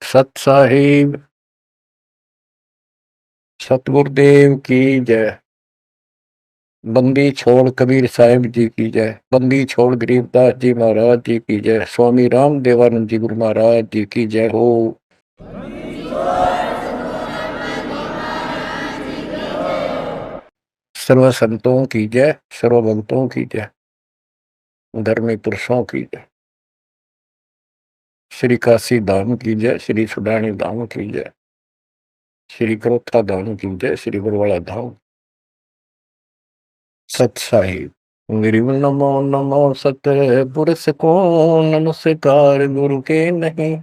सत साहिब सतगुरुदेव की जय। बंदी छोड़ कबीर साहिब जी की जय। बंदी छोड़ गरीबदास जी महाराज जी की जय। स्वामी राम देवानंद जी गुरु महाराज जी की जय हो। सर्व संतों की जय, सर्व भक्तों की जय, धर्मी पुरुषों की जय। श्री काशी धाम की जय, श्री सुडानी धाम की जय, श्री करोथा धाम की जय, श्री बरवाड़ा धाम। सत साहिब गिरिव नमो नमो सत पुरुष को नमस्कार गुरु के नहीं।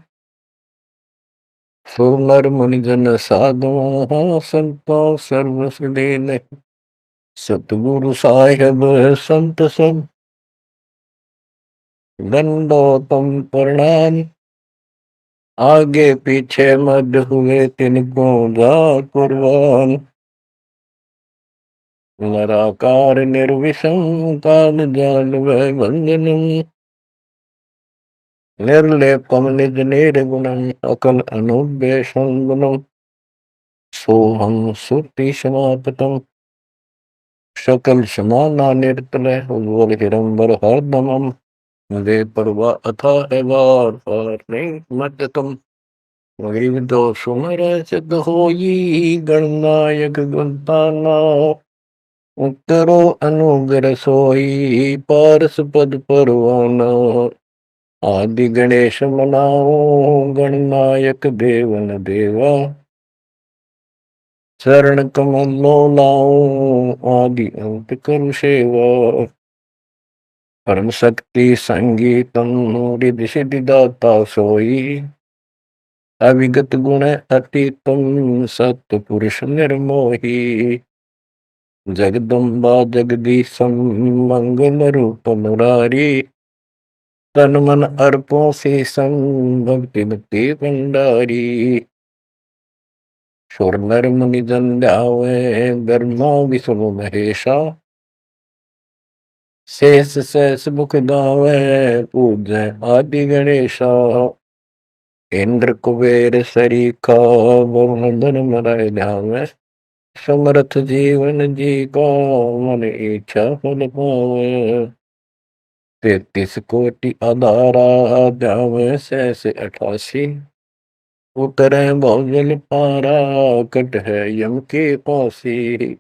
सो नर मुनि जन साधु संतो सर्व सुदे नहीं। सतगुरु साहिब संत सब दंडोतम प्रणाम। आगे पीछे मद हुए तिनको जा कुर्बान। नराकार निर्विषम काल जाल वै बंधनम। निर्लेपम निज निर्गुणम अकल अनुव्यसम गुणम। सोहम सुरति समापतम सकल समाना निर्तल उज्ज्वल हिरंबर हरदमम। वे परवा अथा है वार पार नहीं मत तुम। गरीब दो सुमर सिद्ध होई गणनायक गुणताना। उत्तरो अनुग्रह सोई पारस पद परवाना। आदि गणेश मनाओ गणनायक देवन देवा। शरण कमलो लाओ आदि अंत कर सेवा। परम शक्ति संगीतम रिधि सिद्धि दाता सोई। अविगत गुण अतीतम सत्य पुरुष निर्मोही। जगदम्बा जगदीशम मंगल रूप मुरारी। तन मन अर्पों से संग भक्ति भक्ति भंडारी। सुर नर मुनि जन ध्यावे ब्रह्मा विष्णु महेशा। शेष शेष मुख गावे पूजय आदि गणेशा। इंद्र कुबेर सरीखा वरुण धन मराय ध्यावे। समर्थ जीवन जी का मन इच्छा फल पावे। 33 कोटि आधारा ध्यावे शेष 88। उतरे भोजन पारा कट है यम के पासी।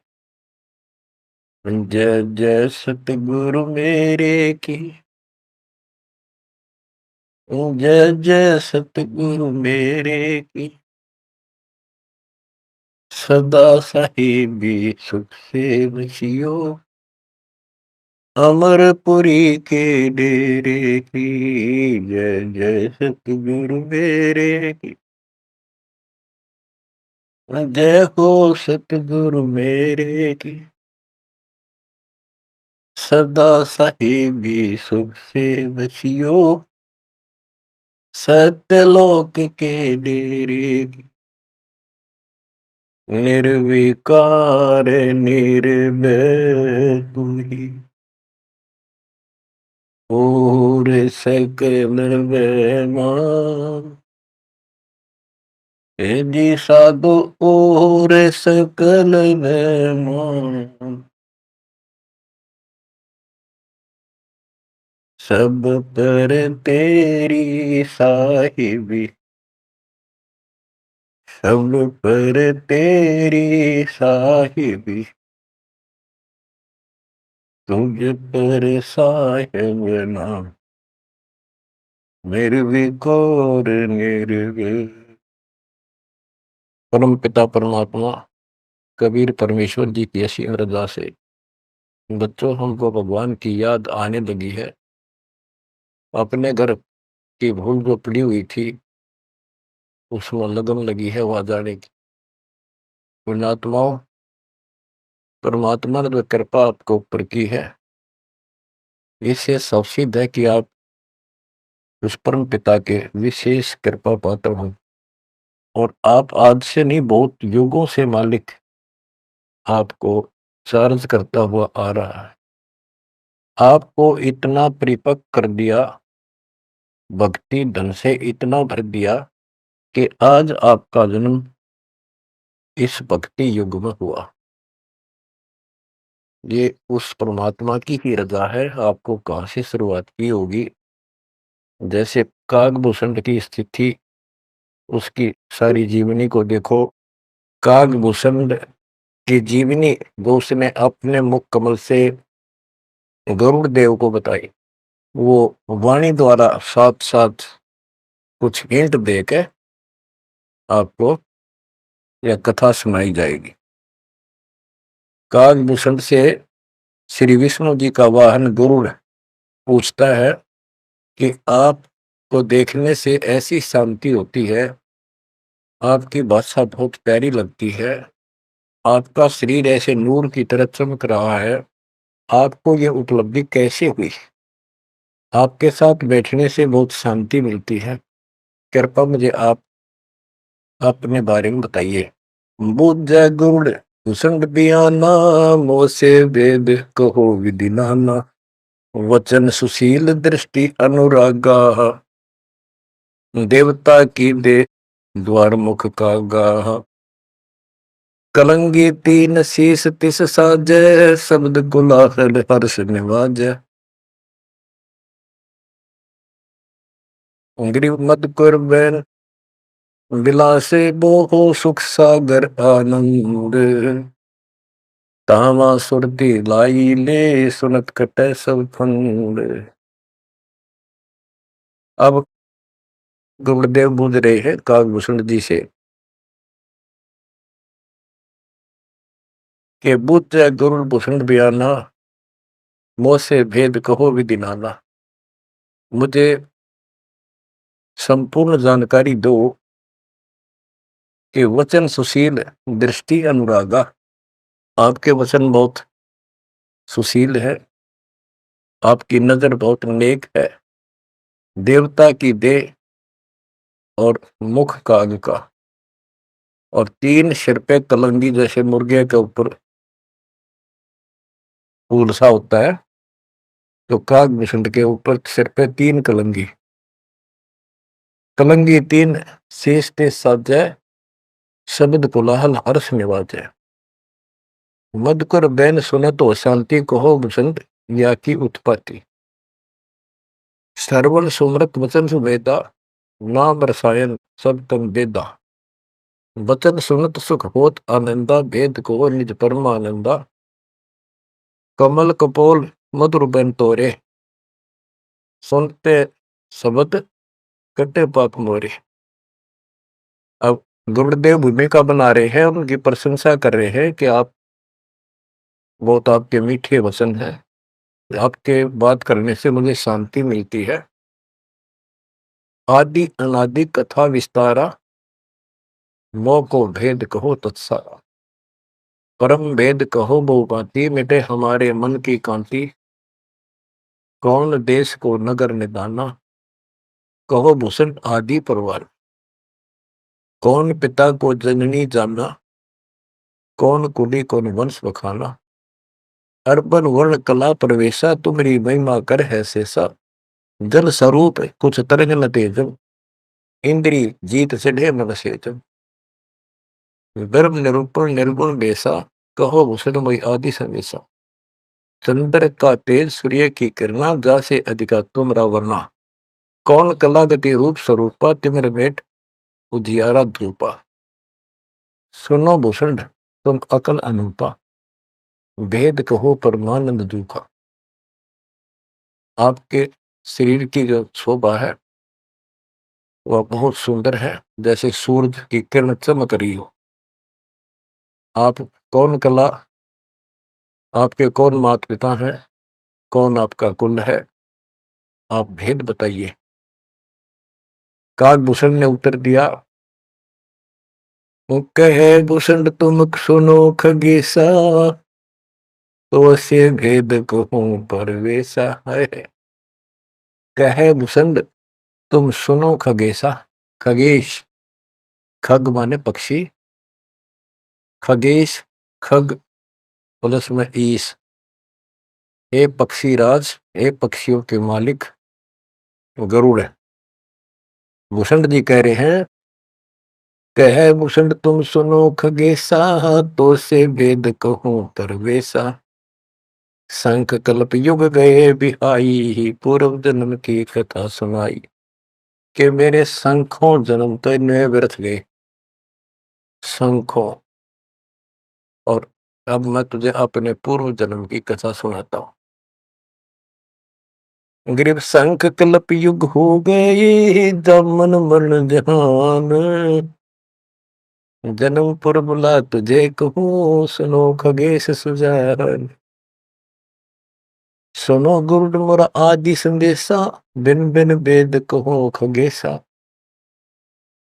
जय जय सतगुरु मेरे की। जय जय सतगुरु मेरे की। सदा साहिबी सुख से बसियो। अमरपुरी के डेरे की। जय जय सतगुरु मेरे की। जय हो सतगुरु मेरे की। सदा साहिबी सुख से बसियो। सत्यलोक के डेरे की। निर्विकार निर्भय तू ही। और सकल बेमान। हे जी साधु और सकल बेमान। सब पर तेरी साहिबी। सब पर तेरी साहिबी। तुझ पर साहिब नाम। निर्विकार निर्भय। परम पिता परमात्मा कबीर परमेश्वर जी की ऐसी अरदास है। बच्चों हमको भगवान की याद आने लगी है। अपने घर की भूल जो पड़ी हुई थी उसमें लगन लगी है वहां जाने की। पुण्यात्माओं परमात्मा ने जो कृपा आपको ऊपर की है इससे सबसिद्ध है कि आप उस परम पिता के विशेष कृपा पात्र हो। और आप आज से नहीं बहुत युगों से मालिक आपको चार्ज करता हुआ आ रहा है। आपको इतना परिपक्व कर दिया, भक्ति धन से इतना भर दिया कि आज आपका जन्म इस भक्ति युग में हुआ। ये उस परमात्मा की ही रज़ा है, आपको कहाँ से शुरुआत की होगी। जैसे कागभूषण की स्थिति, उसकी सारी जीवनी को देखो। कागभूषण की जीवनी जो उसने अपने मुख कमल से गरुड़ देव को बताई, वो वाणी द्वारा साथ साथ कुछ हिंट देके आपको यह कथा सुनाई जाएगी। कागभूषण से श्री विष्णु जी का वाहन गरुड़ पूछता है कि आपको देखने से ऐसी शांति होती है, आपकी भाषा बहुत प्यारी लगती है, आपका शरीर ऐसे नूर की तरह चमक रहा है, आपको ये उपलब्धि कैसे हुई। आपके साथ बैठने से बहुत शांति मिलती है, कृपया मुझे आप अपने बारे में बताइए। बुझ गुड़ भूषण बियाना, मोसे वेद कहो विधि नाना, वचन सुशील दृष्टि अनुरागा, देवता की दे द्वार मुख का गाह, कलंगी तीन शीस तिस साजय, शब्द गुलाहल हर्ष निवाजय, गिरि मद कुर्बैन विलासे बोहो सुख सागर आनंद, तामा सुरती लाई ले सुनत कटै सब फंद। अब गुरुदेव बूझ रहे हैं कागभूषण जी से कि बुझ गुरुभूषण बयाना, मोह से भेद कहो विधि नाना। मुझे संपूर्ण जानकारी दो कि वचन सुशील दृष्टि अनुरागा, आपके वचन बहुत सुशील है, आपकी नजर बहुत नेक है, देवता की देह और मुख काग का, और तीन सिर पे कलंगी जैसे मुर्गे के ऊपर फूल सा होता है, तो कागभूषण के ऊपर सिर पे तीन कलंगी, कलंगी तीन शेष ते साजय, शब्द कोलाहल हर्ष निवाजय, मधुकर बैन सुनत हो शांति कहो बसंत, या की उत्पत्ति, सरवण सुमरत वचन सुवेदा, नाम रसायन सब तन वेदा, वचन सुनत सुख होत आनंदा, भेद को निज परमानंदा, कमल कपोल मधुर बन तोरे, सुनते शब्द कटे पाप मोरे। अब गुरुदेव भूमिका बना रहे हैं, उनकी प्रशंसा कर रहे हैं कि आप बहुत, आपके मीठे वचन हैं, आपके बात करने से मुझे शांति मिलती है। आदि अनादि कथा विस्तारा, मोह को भेद कहो तत्सारा, परम भेद कहो बहु भांति, मिटे हमारे मन की कांति, कौन देश को नगर निदाना, कहो भूषण आदि परवार, कौन पिता को जननी जाना, कौन कुली कौन वंश बखाना, अर्पण वर्ण कला प्रवेशा, तुम्हारी महिमा कर है शेषा, जल स्वरूप कुछ तरंग न तेजम, इंद्री जीत चढ़े मन सेजम, गर्भ निरूपण निर्गुण बेसा, कहो भूषण मई आदि समेसा, चंद्र का तेज सूर्य की किरणा, जा से अधिका तुमरा वर्णा, कौन कला गति रूप स्वरूपा, तिमिर भेंट उजियारा धूपा, सुनो भूषण तुम अकल अनूपा, भेद कहो परमानंद दुखा। आपके शरीर की जो शोभा है वह बहुत सुंदर है, जैसे सूरज की किरण चमक रही हो। आप कौन कला, आपके कौन माता पिता हैं, कौन आपका कुल है, आप भेद बताइए। कागभूषण ने उत्तर दिया, कहे भूषण तुम सुनो खगेसा, तो से भेद कहूं परवेसा है। कहे भूषण तुम सुनो खगेसा, खगेश, खग माने पक्षी, खगेश खग प्लस में ईश, हे पक्षी राज, हे पक्षियों के मालिक गरुड़ है। भूषण जी कह रहे हैं कह भूषण तुम सुनो खगेसा, तो से वेद कहूं तरवेसा। शंख कल्प युग गए बिहाई, पूर्व जन्म की कथा सुनाई। कि मेरे शंखों जन्म तो इनमें व्यर्थ गए, शंखों। और अब मैं तुझे अपने पूर्व जन्म की कथा सुनाता हूँ। ग्रीव शंख कल्प युग हो गए, जब मन मरण जहान। जन्म पर बुला तुझे कहूँ, सुनो खगेश सुजान। सुनो गुरुड मोर आदि संदेशा, बिन बिन वेद कहो खगेसा।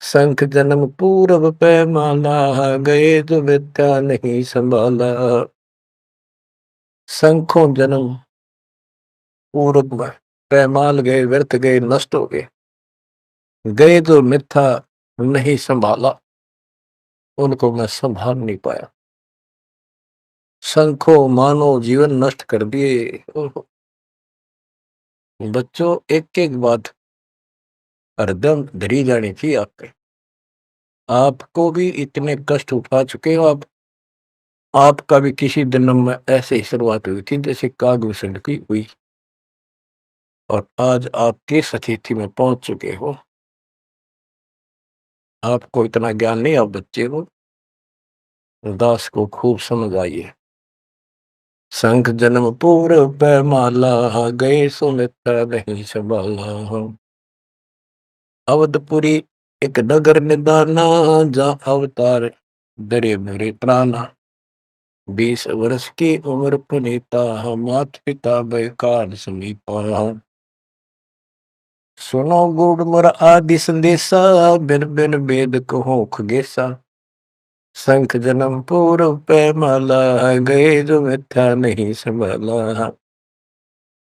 शंख जन्म पूरब पैमाला, गए जो विद्या नहीं संभाला। शंखों जन्म पूरब में, पैमाल गए, व्यर्थ गए, नष्ट हो गए। गए जो मिथ्या नहीं संभाला, उनको मैं संभाल नहीं पाया। शंखों मानो जीवन नष्ट कर दिए। बच्चों, एक एक बात हरदम धरी जानी चाहिए आपके। आपको भी इतने कष्ट उठा चुके हो आप। आपका भी किसी जन्म में ऐसे ही शुरुआत हुई थी जैसे कागभूषण की हुई, और आज आप किस स्थिति में पहुंच चुके हो। आपको इतना ज्ञान नहीं, आप बच्चे हो। दास को खूब समझ आइए। शंख जन्म पूर्व पैमाला, गए सो मित्र नहीं संभाला। अवधपुरी एक नगर निदाना, जा अवतार दरे मेरे प्राणा। 20 वर्ष की उम्र पुनीता, मात पिता बेकार समीपा। सुनो गुड़ मोर आदि संदेशा, बिन बिन वेद कहो खगेसा। शंख जन्म पूर्व पैमाला, गए जो मिथ्या नहीं संभाला।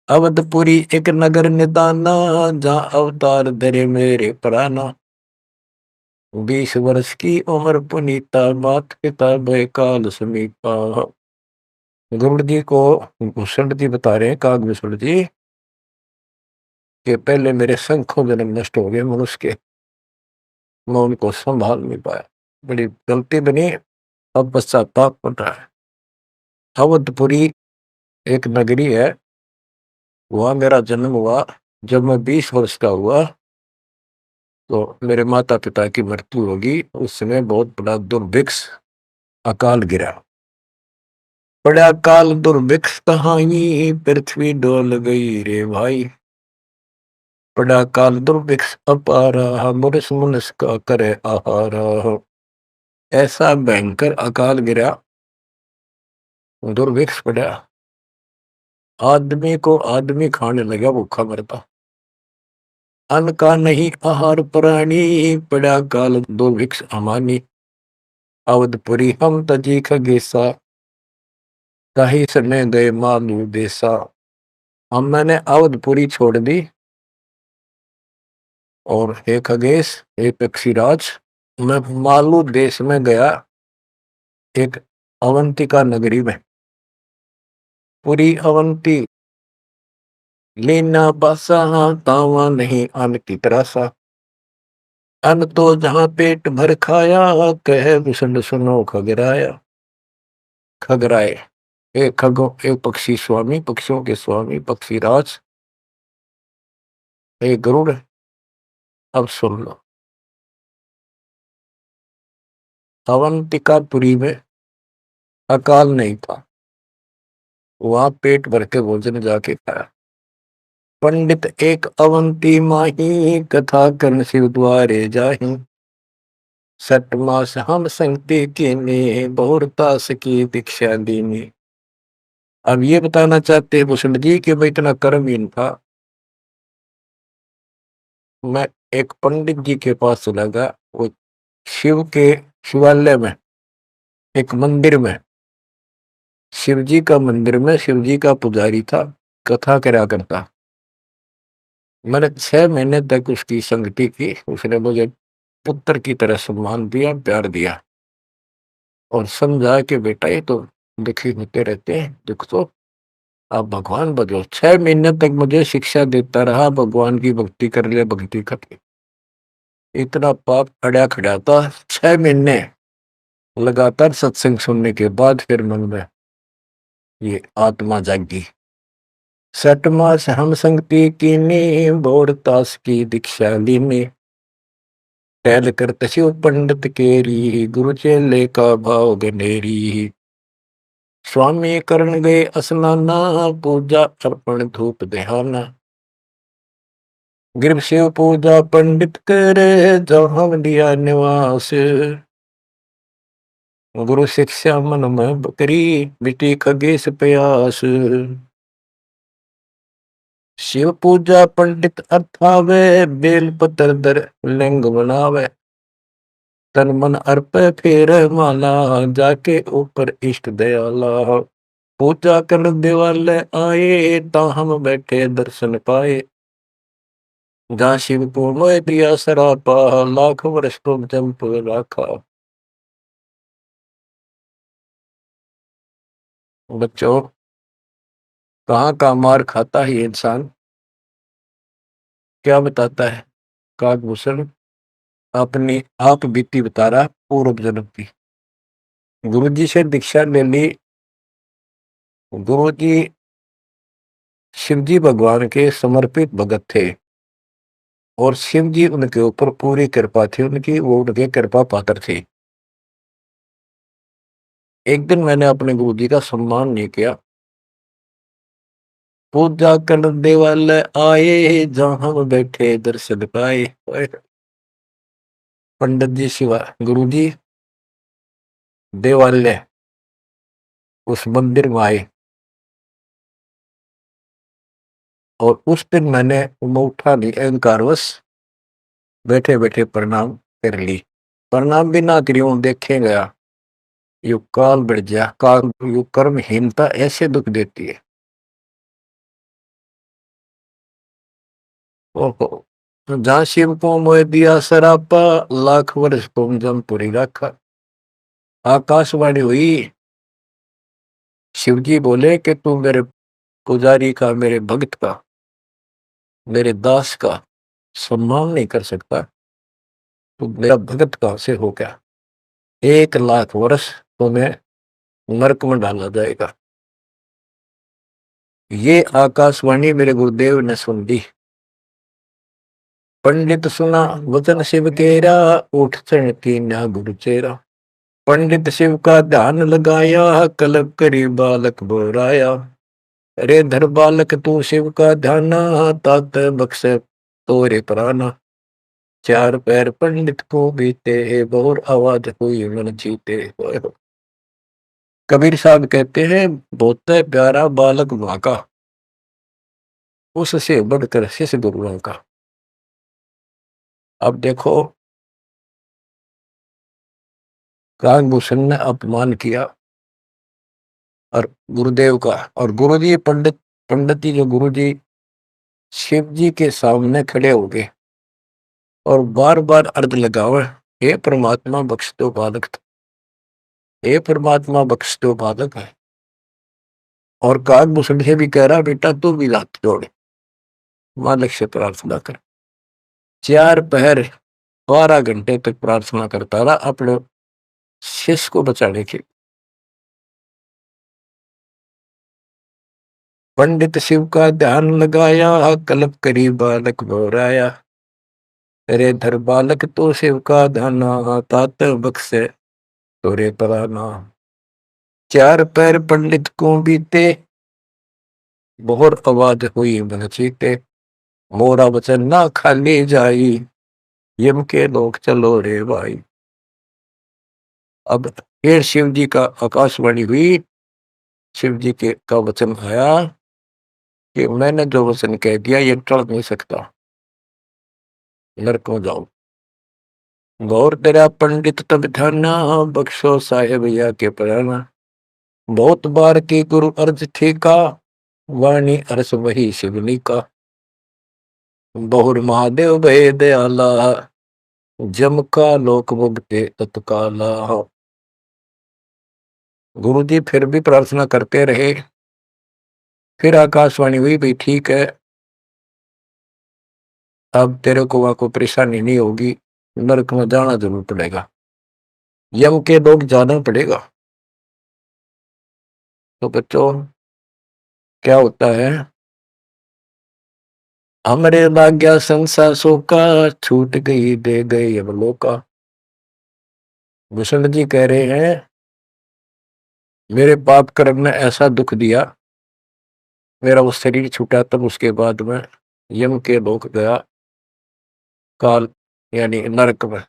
अवधपुरी एक नगर निदाना, जहाँ अवतार धरे मेरे प्राणा। 20 वर्ष की उम्र पुनीता, मात पिता बेकाल समीपा। गुरुड़ जी को भूषण जी बता रहे हैं, कागभूषण जी, कि पहले मेरे शंखों जन्म नष्ट हो गए मनुष्य के, मैं उनको संभाल नहीं पाया। बड़ी गलती बनी, अब पश्चाताप बन रहा है। अवधपुरी एक नगरी है, वहां मेरा जन्म हुआ। जब मैं 20 वर्ष का हुआ तो मेरे माता पिता की मृत्यु होगी। उस समय बहुत बड़ा दुर्भिक्ष अकाल गिरा। बड़ा काल दुर्भिक्ष कहानी, पृथ्वी डोल गई रे भाई। बड़ा काल दुर्भिक्ष अपारा, मुरस मुनस का करे आहारा। ऐसा भयंकर अकाल गिरा, दुर्भिक्ष पड़ा। आदमी को आदमी खाने लगा, भूखा मरता। अन्न का नहीं आहार प्राणी, पड़ा काल दुर्भिक्ष अमानी। अवधपुरी हम तजी खगेसा, कहीं समय गए मालू देसा। हम मैंने अवधपुरी छोड़ दी, और हे खगेश, हे पक्षीराज, मैं मालू देश में गया, एक अवंतिका नगरी में। पूरी अवंती लेना बासा, तावा नहीं अन्न की तरासा। अन्न तो जहां पेट भर खाया, कहे भूषण सुनो खगराया। खगराए, एक खगो, एक पक्षी स्वामी, पक्षियों के स्वामी पक्षीराज, एक गरुड़, अब सुन लो। अवंतिकापुरी में अकाल नहीं था, वहां पेट भर के भोजन जाके खाया। पंडित एक अवंती माही, कथा करन शिव द्वारे जाही। 6 मास हम संगति कीनी, बहुरतास की दीक्षा दीनी। अब ये बताना चाहते हैं भूषण जी कि मैं इतना कर्महीन था। मैं एक पंडित जी के पास चला गया, वो शिव के शिवालय में, एक मंदिर में, शिव जी का मंदिर में, शिव जी का पुजारी था, कथा करा करता। मैंने 6 महीने तक उसकी संगति की। उसने मुझे पुत्र की तरह सम्मान दिया, प्यार दिया, और समझा कि बेटा ये तो दुखी होते रहते हैं, दुख तो आप भगवान बनो। 6 महीने तक मुझे शिक्षा देता रहा, भगवान की भक्ति कर ले, भक्ति कर ले। इतना पाप अड़ा खड़ा था। 6 महीने लगातार सत्संग सुनने के बाद फिर मन में ये आत्मा जागी। 6 मास हम संगति कीनी, बोर तास की दीक्षा लीनी। टहल कर तस्यो पंडित केरी, गुरु चेले का भाव गनेरी। स्वामी करण गए स्नाना, पूजा अर्पण धूप देहाना। गिर शिव पूजा पंडित करे, जहाँ लिया निवास। गुरु शिक्षा मन में बकरी, मिट्टी खगेश प्यास। शिव पूजा पंडित अथावे, बेल पत्र दर लिंग बनावे। तन मन अर्प फेर माला, जाके ऊपर इष्ट दयाला। पूजा कर दिवाले आए, ता हम बैठे दर्शन पाए। जहाँ शिव को मोह दिया सरापा, लाख वर्ष को जंप राखा। बच्चों, कहाँ का मार खाता है इंसान, क्या बताता है काकभूषण? अपनी आप बीती बता रहा पूर्व जन्म की। गुरु जी से दीक्षा ले ली। गुरु जी शिव जी भगवान के समर्पित भगत थे और शिव जी उनके ऊपर पूरी कृपा थी उनकी, वो उनके कृपा पात्र थे। एक दिन मैंने अपने गुरु जी का सम्मान नहीं किया। पूजा करने वाले आए, जहां हम बैठे दर्शन पाए। पंडित जी शिवा गुरु जी देवालय उस मंदिर में आए और उस दिन मैंने उठा नहीं, अहंकारवश बैठे बैठे प्रणाम कर ली। प्रणाम भी ना करियो देखे गया, यु काल बढ़ जा, काल यु कर्महीनता ऐसे दुख देती है। ओहो, जहाँ शिव को मोह दिया सरापा, लाख वर्ष को जमपुरी रखा। आकाशवाणी हुई, शिव जी बोले कि तू मेरे पुजारी का, मेरे भक्त का, मेरे दास का सम्मान नहीं कर सकता, तू मेरा भगत कहां से हो गया? 1 लाख वर्ष तुम्हें नरक में डाला जाएगा। ये आकाशवाणी मेरे गुरुदेव ने सुन ली। पंडित सुना वचन शिव केरा, उठ चढ़ की ना गुरु चेरा। पंडित शिव का ध्यान लगाया, कलब करी बालक बोराया। अरे धर बालक तू शिव का ध्याना, तात बख्श तोरे प्राणा। 4 पैर पंडित को बीते, बहुत आवाज हुई मन जीते। कबीर साहब कहते हैं, बहुत प्यारा बालक माँ का, उससे बढ़कर शिष्य गुरुओं का। अब देखो, काकभूषण ने अपमान किया और गुरुदेव का, और गुरु जी पंडित जी जो गुरु जी शिव जी के सामने खड़े हो गए और बार बार अर्ज लगावे, हे परमात्मा बख्श दो बालक, हे परमात्मा बख्श दो बालक है। और काकभूषण से भी कह रहा, बेटा तू भी हाथ जोड़, मालिक से प्रार्थना कर। 4 पहर 12 घंटे तक प्रार्थना करता रहा अपने शिष्य को बचाने के। पंडित शिव का ध्यान लगाया, कल्प करी बालक बोराया। अरे धर बालक तो शिव का ध्याना, तात बख्शे तोरे पराना। 4 पैर पंडित को बीते, बहुत आवाज हुई मन चीते। मोरा वचन ना खाली जाई, यम के लोग चलो रे भाई। अब फिर शिव जी का आकाशवाणी हुई, शिव जी के का वचन आया कि मैंने जो वचन कह दिया ये टल नहीं सकता, नरकों जाओ। गौर तेरा पंडित तब ध्याना, बख्शो साहेब या के प्राणा। बहुत बार की गुरु अर्ज ठीका, वाणी अरस वही शिवनी का। बहुर महादेव भय दयाला, जम का लोक मुक्ते तत्काला। गुरु जी फिर भी प्रार्थना करते रहे। फिर आकाशवाणी हुई, भाई ठीक है, अब तेरे को वहां कोई परेशानी नहीं होगी, नरक में जाना जरूर पड़ेगा, यम के लोग जाना पड़ेगा। तो बच्चों क्या होता है, हमरे भाग्या संसासों का, छूट गई दे गए अब लोका। भूषण जी कह रहे हैं मेरे पाप कर्म ने ऐसा दुख दिया, मेरा वो शरीर छूटा, तब उसके बाद में यम के लोक गया, काल यानी नरक में।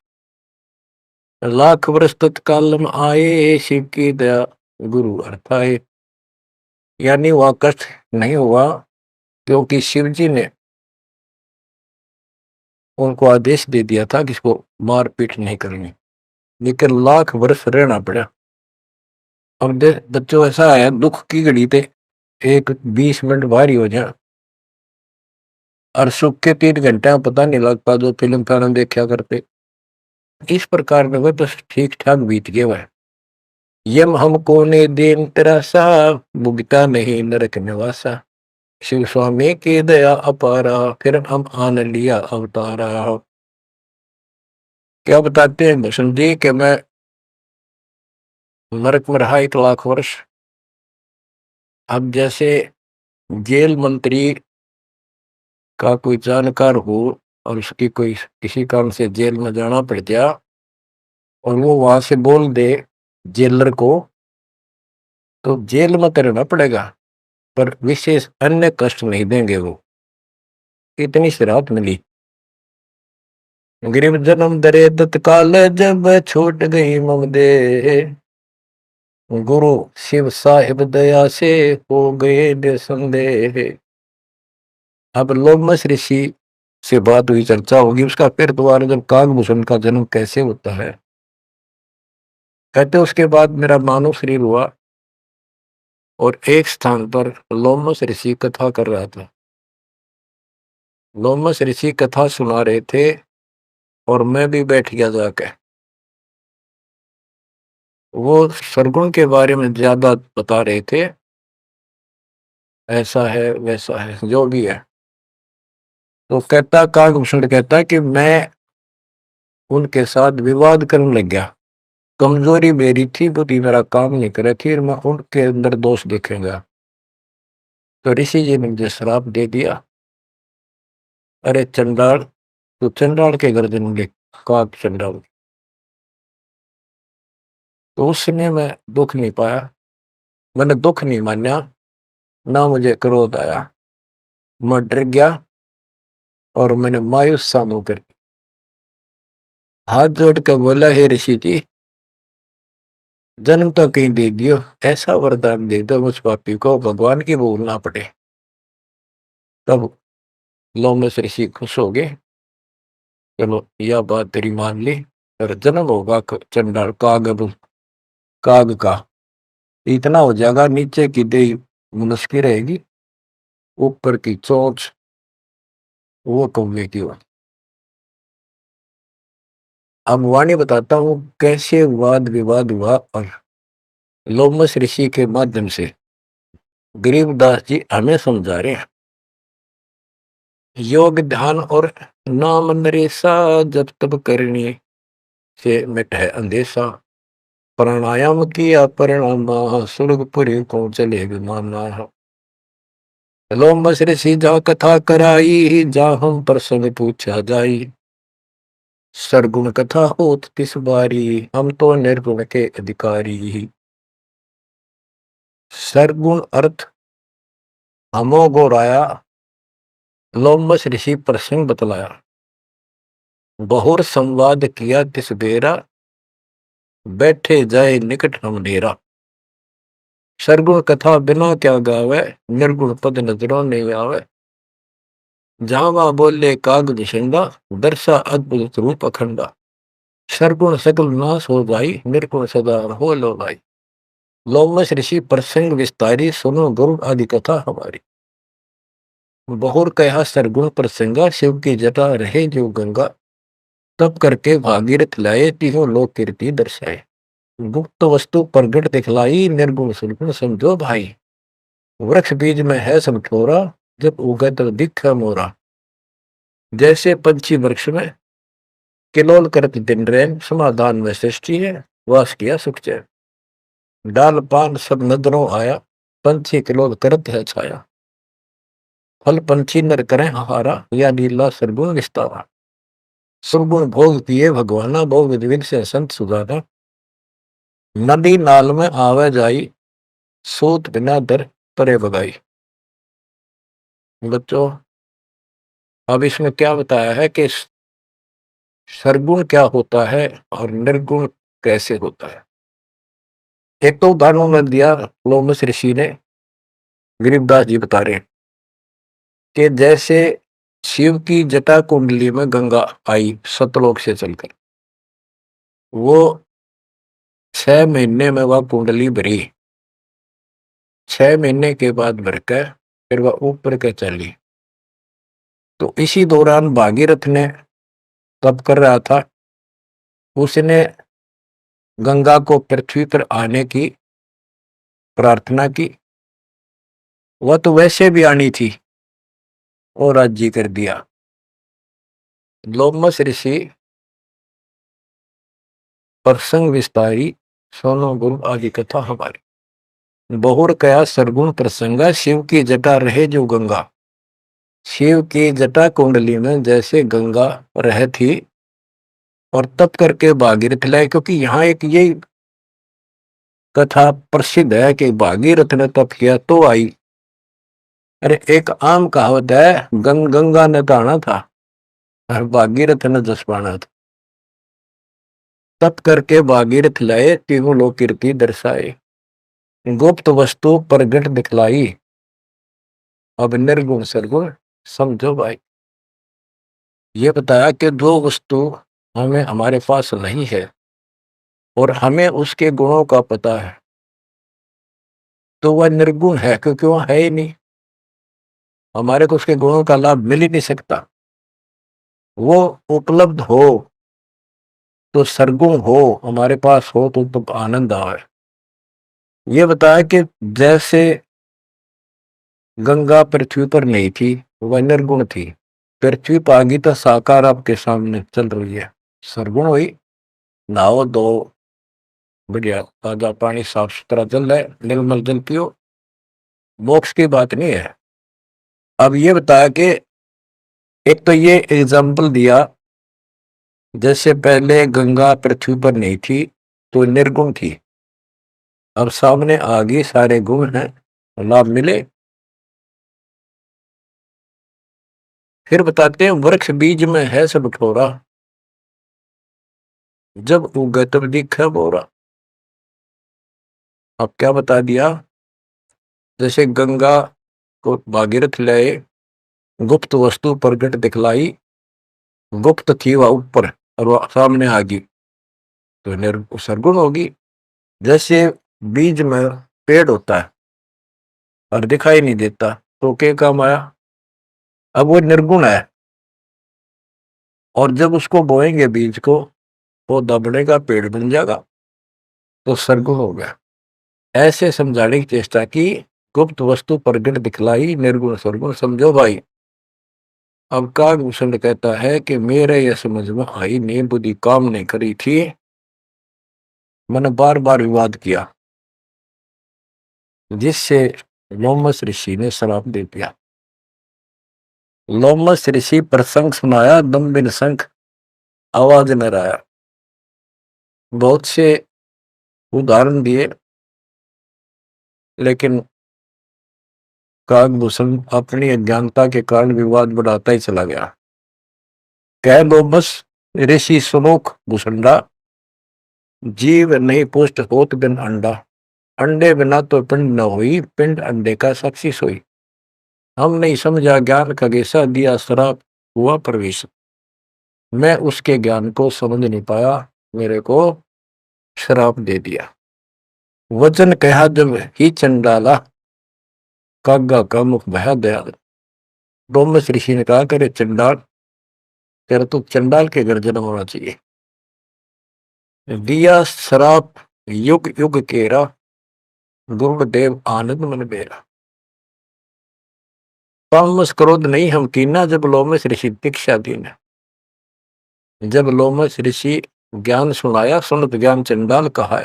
लाख वर्ष तत्काल में आए, शिव की दया गुरु अर्थाए। यानी वह कष्ट नहीं हुआ, क्योंकि शिव जी ने उनको आदेश दे दिया था कि इसको मारपीट नहीं करनी, लेकिन लाख वर्ष रहना पड़ा। अब बच्चों ऐसा है, दुख की घड़ी पे एक 20 मिनट भारी हो जाए और सुख के 3 घंटे में पता नहीं लगता, जो फिल्म फिल्म देखा करते इस प्रकार में वह बस ठीक ठाक बीत गया वह। यम हमको ने देन तेरा सा, भुगता नहीं नरक निवासा। शिव स्वामी की दया अपारा, फिर हम आन लिया अवतारा। क्या बताते हैं भूषण जी कि मैं नरक में रहा 1 लाख वर्ष। अब जैसे जेल मंत्री का कोई जानकार हो और उसकी कोई किसी काम से जेल में जाना पड़ गया और वो वहां से बोल दे जेलर को, तो जेल में तो रहना पड़ेगा, पर विशेष अन्य कष्ट नहीं देंगे वो। इतनी शराब मिली। गरीब जन्म दरे तत्काल, जब छूट गई मम दे, गुरु शिव साहिब दया से हो गए निसंदेह। अब लोमस ऋषि से बात हुई, चर्चा होगी उसका, फिर दोबारा जब कागभूषण का जन्म कैसे होता है, कहते उसके बाद मेरा मानव शरीर हुआ और एक स्थान पर लोमस ऋषि कथा कर रहा था। लोमस ऋषि कथा सुना रहे थे और मैं भी बैठ गया जाके। वो सरगुण के बारे में ज्यादा बता रहे थे, ऐसा है वैसा है जो भी है। तो कहता कागभूषण कहता कि मैं उनके साथ विवाद करने लग गया। कमजोरी मेरी थी, बुद्धि मेरा काम नहीं करे थी, मैं उनके अंदर दोष देखेगा। तो ऋषि जी ने मुझे श्राप दे दिया, अरे चंडाल, तो चंडाल के घर जन्म, काग चंडाल। तो उस समय मैं दुख नहीं पाया, मैंने दुख नहीं माना, ना मुझे क्रोध आया। मैं डर गया और मैंने मायूस सा मुंह कर हाथ जोड़ कर बोला, हे ऋषि जी, जन्म तो कहीं दे दियो, ऐसा वरदान दे दो मुझ पापी को भगवान की भूल ना पड़े। तब लोमस ऋषि खुश हो गए, चलो यह बात तेरी मान ली, और जन्म होगा चंडाल काग का, इतना हो जाएगा, नीचे की देह मनुष्य की रहेगी, ऊपर की चोंच वो कौवे की हो। अब वाणी बताता हूं कैसे वाद विवाद हुआ, और लोमस ऋषि के माध्यम से गरीबदास जी हमें समझा रहे हैं। योग ध्यान और नाम नरेसा, जब तब करने से मिट है अंदेशा। प्राणायाम किया परिणाम, स्वर्गपुरी को चले विमाना। लोमस ऋषि जा कथा कराई, जा हम प्रसंग पूछा जाई। सरगुण कथा होत तिस बारी, हम तो निर्गुण के अधिकारी। सरगुण अर्थ हमो गोराया, लोमस ऋषि प्रसंग बतलाया। बहुर संवाद किया तिस बेरा, बैठे जाए निकट हम डेरा। सरगुण कथा बिना क्या गावे, निर्गुण पद नजरों नहीं आवे। जावा बोले काग निषंगा, दर्शा अद्भुत रूप अखंडा। सरगुण सकल नाश हो जाई, निर्गुण सदा हो लो भाई। लोमस ऋषि प्रसंग विस्तारी, सुनो गुरु आदि कथा हमारी। बहुर कहा सरगुण प्रसंगा, शिव की जटा रहे जो गंगा। तब करके भागीरथ लाए, तीनों लोक कीर्ति दर्शाए। गुप्त वस्तु प्रगट दिखलाई, निर्गुण सुरगुण समझो भाई। वृक्ष बीज में है सब ठोरा, जब उगे तो दिख मोरा। जैसे पंछी वृक्ष में किलोल करत दिन रैन, समाधान में सृष्टि है, वास किया सुख चैन। डाल पान सब नजरों आया, पंछी किलोल करत है छाया। फल पंछी नर करें हारा, या लीला सरगुण विस्तारा। सुरगुण भोग पिए भगवाना, भोग विधि विधि से संत सुजाना। नदी नाल में आवे जाई, सूत बिना दर परे बगाई। बच्चों, अब इसमें क्या बताया है कि सरगुण क्या होता है और निर्गुण कैसे होता है। एक तो उदाहरण में दिया लोमस ऋषि ने, गरीबदास जी बता रहे हैं कि जैसे शिव की जटा कुंडली में गंगा आई सतलोक से चलकर, वो 6 महीने में वह कुंडली भरी, 6 महीने के बाद भरकर फिर वह ऊपर के चली। तो इसी दौरान भागीरथ ने तप कर रहा था, उसने गंगा को पृथ्वी पर आने की प्रार्थना की। वह तो वैसे भी आनी थी और राज्य कर दिया। लोमस ऋषि प्रसंग विस्तारी, सोनो गुरु आदि कथा हमारी। बहुर कया सरगुण प्रसंगा, शिव की जटा रहे जो गंगा। शिव की जटा कुंडली में जैसे गंगा रह थी और तप करके भागीरथ लाए, क्योंकि यहाँ एक ये कथा प्रसिद्ध है कि भागीरथ ने तप किया तो आई। अरे एक आम कहावत है, गंगा ने नहाना था और भागीरथ ने जस पाना था। तप करके भागीरथ लाए, तीनों लोक कीर्ति दर्शाए। गुप्त वस्तु प्रगट दिखलाई, अब निर्गुण सरगुण समझो भाई। ये बताया कि दो वस्तु हमें हमारे पास नहीं है और हमें उसके गुणों का पता है, तो वह निर्गुण है, क्योंकि वह है ही नहीं, हमारे को उसके गुणों का लाभ मिल ही नहीं सकता। वो उपलब्ध हो तो सरगुण हो, हमारे पास हो तो आनंद आए। ये बताया कि जैसे गंगा पृथ्वी पर नहीं थी, वह निर्गुण थी। पृथ्वी पर आ गई तो साकार आपके सामने चल रही है, सरगुण हुई। नहाओ दो, बढ़िया ताजा पानी, साफ सुथरा जल है, निर्मल जल पियो, मोक्ष की बात नहीं है। अब ये बताया कि एक तो ये एग्जाम्पल दिया, जैसे पहले गंगा पृथ्वी पर नहीं थी तो निर्गुण थी, अब सामने आ गई, सारे गुण हैं, लाभ मिले। फिर बताते हैं, वृक्ष बीज में है सब ठोरा, जब उगे तब दिखे बोरा। अब क्या बता दिया, जैसे गंगा को भागीरथ लाए, गुप्त वस्तु प्रगट दिखलाई, गुप्त थी वह ऊपर और वह सामने आ गई, तो सरगुण होगी। जैसे बीज में पेड़ होता है और दिखाई नहीं देता, तो क्या काम आया, अब वो निर्गुण है। और जब उसको बोएंगे बीज को, पौधा बढ़ेगा, पेड़ बन जाएगा, तो सरगुण हो गया। ऐसे समझाने की चेष्टा की, गुप्त वस्तु प्रगट दिखलाई, निर्गुण सरगुण समझो भाई। अब कागभूषण कहता है कि मेरे यह समझ में आई नहीं, बुद्धि काम नहीं करी थी, मैंने बार बार विवाद किया, जिससे लोमस ऋषि ने श्राप दे दिया। लोमस ऋषि प्रसंग सुनाया, दम बिन शंख आवाज न आया। बहुत से उदाहरण दिए, लेकिन कागभूषण अपनी अज्ञानता के कारण विवाद बढ़ाता ही चला गया। कह लोमस ऋषि सुनोख भूषंडा, जीव नहीं पुष्ट होत बिन अंडा। अंडे बिना तो पिंड न हुई, पिंड अंडे का साक्षी सोई। हम नहीं समझा ज्ञान का गेसा, दिया श्राप हुआ प्रवेश। मैं उसके ज्ञान को समझ नहीं पाया, मेरे को श्राप दे दिया। वचन कहा जब ही चंडाला, कागा का मुख भया दयाल। डोमस ऋषि ने कहा, करे चंडाल, तेरा तो चंडाल के घर जन्म होना चाहिए। दिया श्राप युग युग केरा, गुरुदेव आनंद मन बेरा। तामस क्रोध नहीं हम कीना, जब लोमस ऋषि दीक्षा दीन। जब लोमश ऋषि ज्ञान सुनाया, सुनत ज्ञान चंडाल कहा,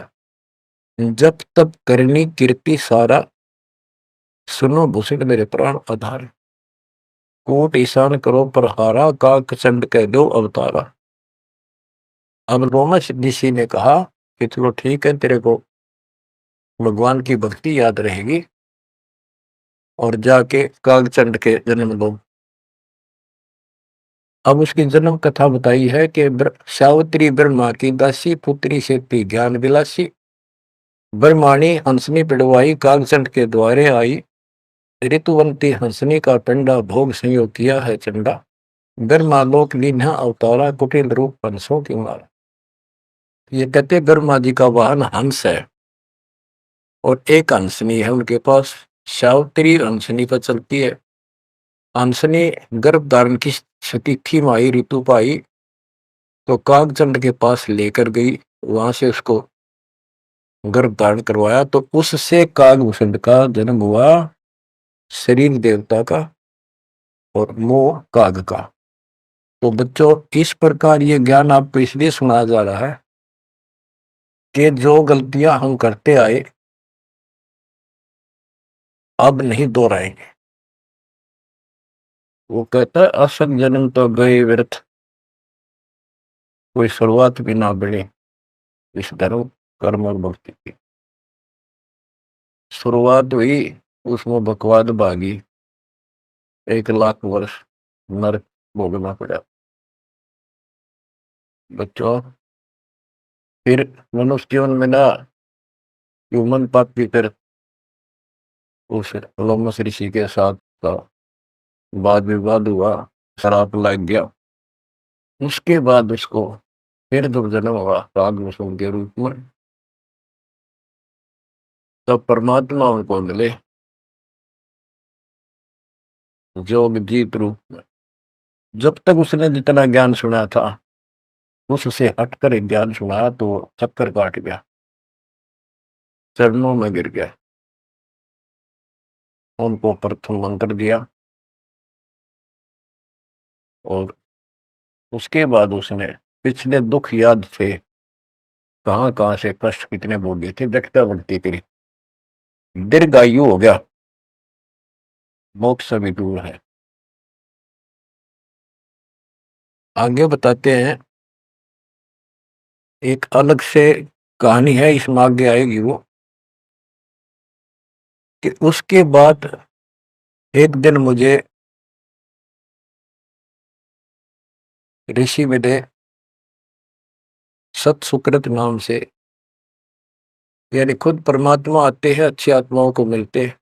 जब तब करनी कीर्ति सारा, सुनो भूषण मेरे प्राण आधार, कोट ईशान करो प्रहारा, काक चंड कह दो अवतारा। अब लोमश ऋषि ने कहा कि चलो ठीक है, तेरे को भगवान की भक्ति याद रहेगी और जाके कागचंड के जन्म लो। अब उसकी जन्म कथा बताई है कि सावित्री ब्रह्मा की दासी, पुत्री से थी ज्ञान विलासी, ब्रह्माणी हंसनी पिड़वाई, कागचंड के द्वारे आई, ऋतुवंती हंसनी का टंडा, भोग संयोग किया है चंडा, ब्रह्मालोक लीन्हा अवतारा, कुटिल रूप हंसों की मारा। ये कहते ब्रह्मा जी का वाहन हंस है और एक हंसनी है उनके पास, सावित्री हंसनी पर चलती है। हंसनी गर्भ धारण की तिथि में आई, ऋतु पाई तो कागचंड के पास लेकर गई, वहां से उसको गर्भ धारण करवाया, तो उससे कागभूषण का जन्म हुआ, शरीर देवता का और मोह काग का। तो बच्चों, इस प्रकार ये ज्ञान आपको इसलिए सुनाया जा रहा है कि जो गलतियां हम करते आए अब नहीं दोहराएंगे। वो कहता है असत जन्म तो गए व्यर्थ, कोई शुरुआत भी ना बढ़े इस धर्म कर्म और भक्ति की। शुरुआत हुई, उसमें बकवाद भागी, 1 लाख वर्ष नरक भोगना पड़ा। बच्चों, फिर मनुष्य जीवन में ना ह्यूमन पाप की फिर उस लोमस ऋषि के साथ का वाद विवाद हुआ, शराब लग गया। उसके बाद उसको फिर जब जन्म हुआ कागभूषण के रूप में, तब परमात्मा उनको मिले जोग जीत रूप में। जब तक उसने जितना ज्ञान सुना था उससे हटकर ज्ञान सुना तो चक्कर काट गया, चरणों में गिर गया। उनको प्रथम मंत्र दिया और उसके बाद उसने पिछले दुख याद थे, कहां कहां से कष्ट कितने भोगे थे, व्यक्ता बढ़ती करी, दीर्घायु हो गया, मोक्ष भी दूर है। आगे बताते हैं, एक अलग से कहानी है, इसमें आगे आएगी वो, कि उसके बाद एक दिन मुझे ऋषि मिले सत सुकृत नाम से, यानी खुद परमात्मा आते हैं, अच्छी आत्माओं को मिलते हैं।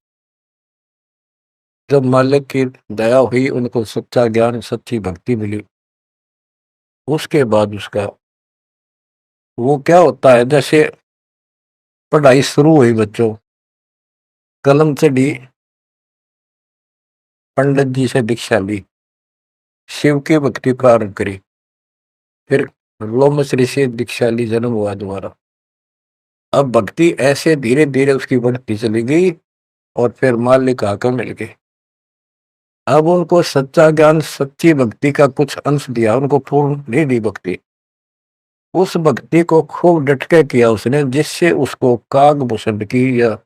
जब मालिक की दया हुई, उनको सच्चा ज्ञान सच्ची भक्ति मिली, उसके बाद उसका वो क्या होता है, जैसे पढ़ाई शुरू हुई बच्चों, कलम चढ़ी, पंडित जी से दीक्षा ली, शिव की भक्ति प्रारंभ करी, फिर लोमस ऋषि से दीक्षा ली, जन्म हुआ दोबारा। अब भक्ति ऐसे धीरे धीरे उसकी बढ़ती चली गई और फिर मालिक आकर मिल गए। अब उनको सच्चा ज्ञान सच्ची भक्ति का कुछ अंश दिया, उनको पूर्ण नहीं दी भक्ति। उस भक्ति को खूब डटके किया उसने, जिससे उसको कागभूषण की या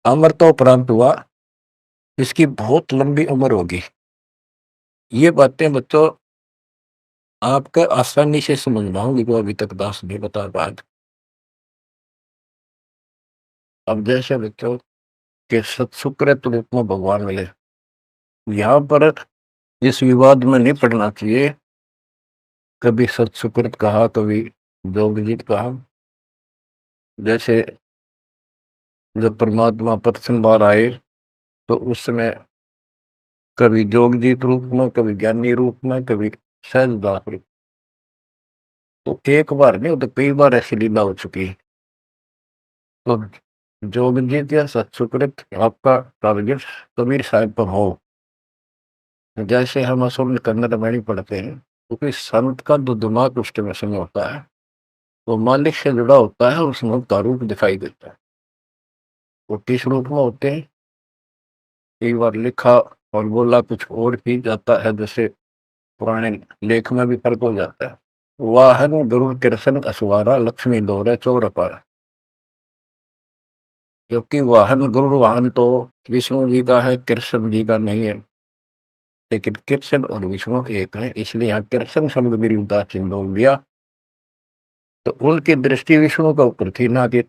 अमरता प्राप्त हुआ, इसकी बहुत लंबी उम्र होगी। ये बातें बच्चों आपका आसानी से समझ पाऊंगी वो अभी तक दास नहीं बता पाए। अब जैसे बच्चों के सत्सुकृत रूप में भगवान मिले, यहाँ पर इस विवाद में नहीं पड़ना चाहिए, कभी सत्सुकृत कहा, कभी जोगजीत कहा। जैसे जब परमात्मा प्रथम बार आए तो उस समय कभी जोगजीत रूप में, कभी ज्ञानी रूप में, कभी सहजदास रूप। तो एक बार नहीं, तो कई बार ऐसी लीला हो चुकी है। तो जोगजीत या सत्सुकृत आपका टारगेट कबीर साहब पर हो, जैसे हम असल कन्नड़ में नहीं पढ़ते हैं, क्योंकि संत का जो दिमाग उस समय होता है वो मालिक से जुड़ा होता है, उसमें उसका रूप दिखाई देता है। वो किस रूप में होते हैं, कई बार लिखा और बोला कुछ और ही जाता है, जैसे पुराने लेख में भी फर्क हो जाता है। वाहन गुरु कृष्ण असवारा लक्ष्मी दौरे चौर पर। क्योंकि वाहन गुरु वाहन तो विष्णु जी का है, कृष्ण जी का नहीं है। लेकिन कृष्ण और विष्णु एक है, इसलिए यहाँ कृष्ण शब्द मेरी उदासीन बोल दिया। तो उनकी दृष्टि विष्णु के ऊपर थी, ना कि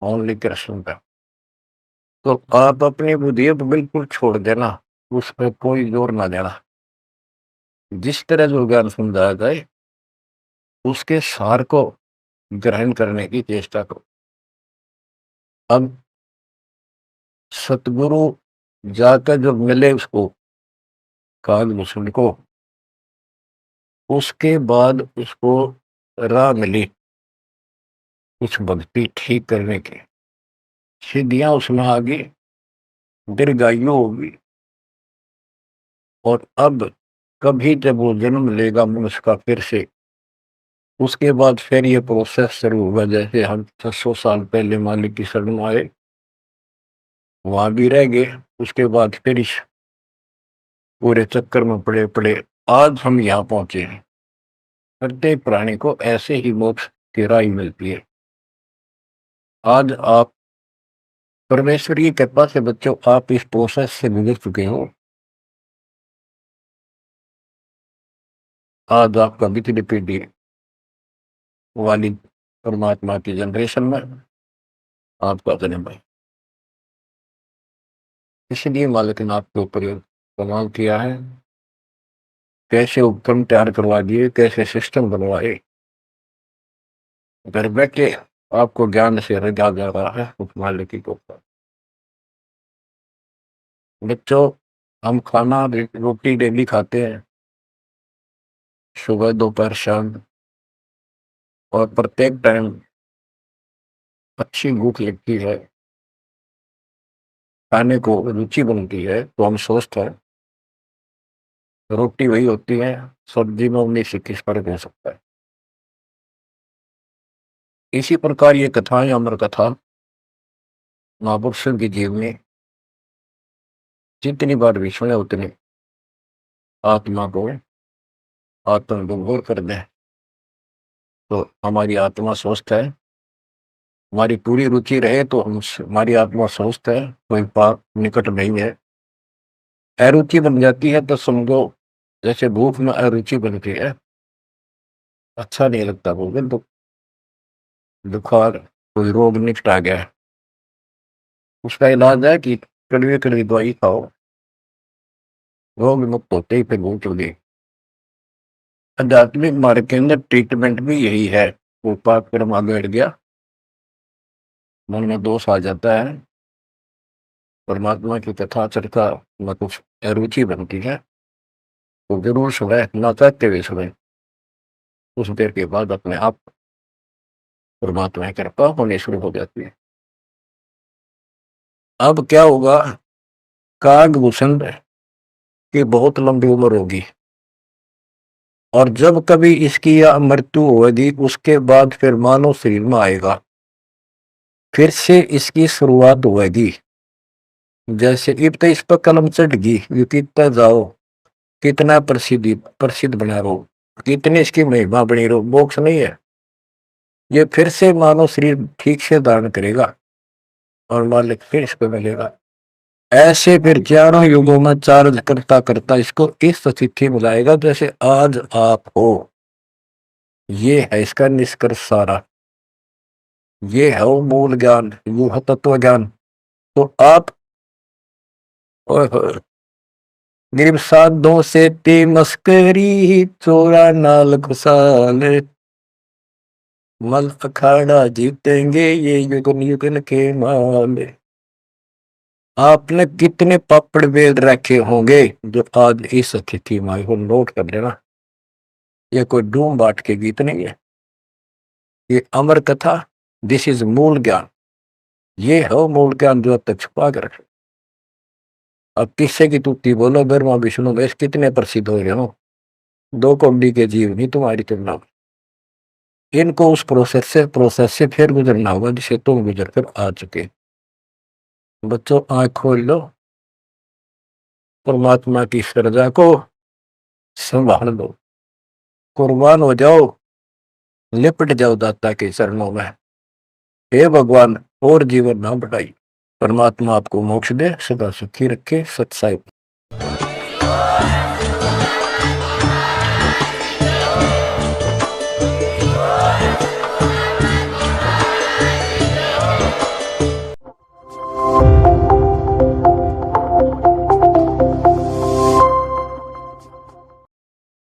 ओनली कृष्ण का। तो आप अपनी बुद्धि पर बिल्कुल छोड़ देना, उस पर कोई जोर ना देना। जिस तरह जो ज्ञान समझाया जाए उसके सार को ग्रहण करने की चेष्टा करो। अब सतगुरु जाकर जब मिले उसको, कालभूषण को, उसके बाद उसको राह मिली कुछ भक्ति ठीक करने की, सिद्धियां उसमें आ गई, दीर्घायु होगी। और अब कभी जब वो जन्म लेगा मनुष्य का फिर से, उसके बाद फिर ये प्रोसेस शुरू होगा। जैसे हम 600 साल पहले मालिक की शरण में आए, वहां भी रह गए, उसके बाद फिर इस पूरे चक्कर में पड़े पड़े आज हम यहाँ पहुंचे हैं। प्रत्येक प्राणी को ऐसे ही मोक्ष की राह मिलती है। आज आप परमेश्वर की कृपा से बच्चों, आप इस प्रोसेस से गुजर चुके हो। आज आपका बिजली पीढ़ी वाली परमात्मा की जनरेशन में आपका जन्म है। इसलिए मालिक ने आपके ऊपर कमाल किया है, कैसे उपकरण तैयार करवा दिए, कैसे सिस्टम बनवाए। घर बैठे आपको ज्ञान से रजा जा रहा है उस मालिक की कृपा। बच्चों, हम खाना रोटी डेली खाते हैं, सुबह दोपहर शाम, और प्रत्येक टाइम अच्छी भूख लगती है, खाने को रुचि बनती है, तो हम स्वस्थ हैं। रोटी वही होती है, सब्जी में 19-21 फर्क हो सकता है। इसी प्रकार ये कथाएं, अमर कथा महापुरुषों की जीवनी जितनी बार भी सुने उतनी आत्मा को आत्मविभोर कर दें, तो हमारी आत्मा स्वस्थ है। हमारी पूरी रुचि रहे तो हम, हमारी आत्मा स्वस्थ है, कोई पाप निकट नहीं है। अरुचि बन जाती है तो समझो जैसे भूख में अरुचि बनती है, अच्छा नहीं लगता, बोले तो बुखार, कोई रोग निकट आ गया है, उसका इलाज है कि कड़वी कड़वी दवाई खाओ, रोग मुक्त होते ही फिर भूख लगी। आध्यात्मिक मार्ग के अंदर ट्रीटमेंट भी यही है। वो पाप कर्म आगे बढ़ गया, मन में दोष आ जाता है, परमात्मा की कथा चर्चा में कुछ अरुचि बनती है, तो जरूर सुने, ना चाहते हुए सुने। कुछ देर के बाद अपने आप परमात्मा की कृपा होनी शुरू हो जाती है। अब क्या होगा, कागभूषण की बहुत लंबी उम्र होगी, और जब कभी इसकी यह मृत्यु होगी उसके बाद फिर मानव शरीर में आएगा, फिर से इसकी शुरुआत होगी। जैसे इब तो इस पर कलम चढ़ गई, ये कितना जाओ, कितना प्रसिद्धि प्रसिद्ध बना रहो, कितनी इसकी महिमा बनी रहो, मोक्ष नहीं है। ये फिर से मानव शरीर ठीक से धारण करेगा और मालिक फिर इसको मिलेगा। ऐसे फिर चारों युगों में चार्ज करता करता इसको इस स्थिति में लाएगा जैसे आज आप हो। ये है इसका निष्कर्ष सारा, ये है वो मूल ज्ञान, वो है तत्व ज्ञान। तो आप गिरब साधों से ती मस्करी, चोरा नाल घुसाल, मल अखाड़ा जीतेंगे ये युगन युगन के माल। आपने कितने पापड़ बेल रखे होंगे जो आज इस स्थिति में हो, नोट कर लेना। ये कोई डूम बाट के गीत नहीं है, ये अमर कथा, दिस इज मूल ज्ञान। ये है मूल ज्ञान जो अब तक छुपा कर रखे। अब किससे की तुत्ती बोलो, ब्रह्मा विष्णु महेश कितने प्रसिद्ध हो गए हो, दो कौड़ी के जीव नहीं तुम्हारी तुलना में। इनको उस प्रोसेस से फिर गुजरना होगा जिसे तुम गुजर कर आ चुके। बच्चों, आंख खोल लो, परमात्मा की श्रद्धा को संभाल लो, कुर्बान हो जाओ, लिपट जाओ दाता के चरणों में। हे भगवान, और जीवन ना बढ़ाई। परमात्मा आपको मोक्ष दे, सदा सुखी रखे। सत्साई।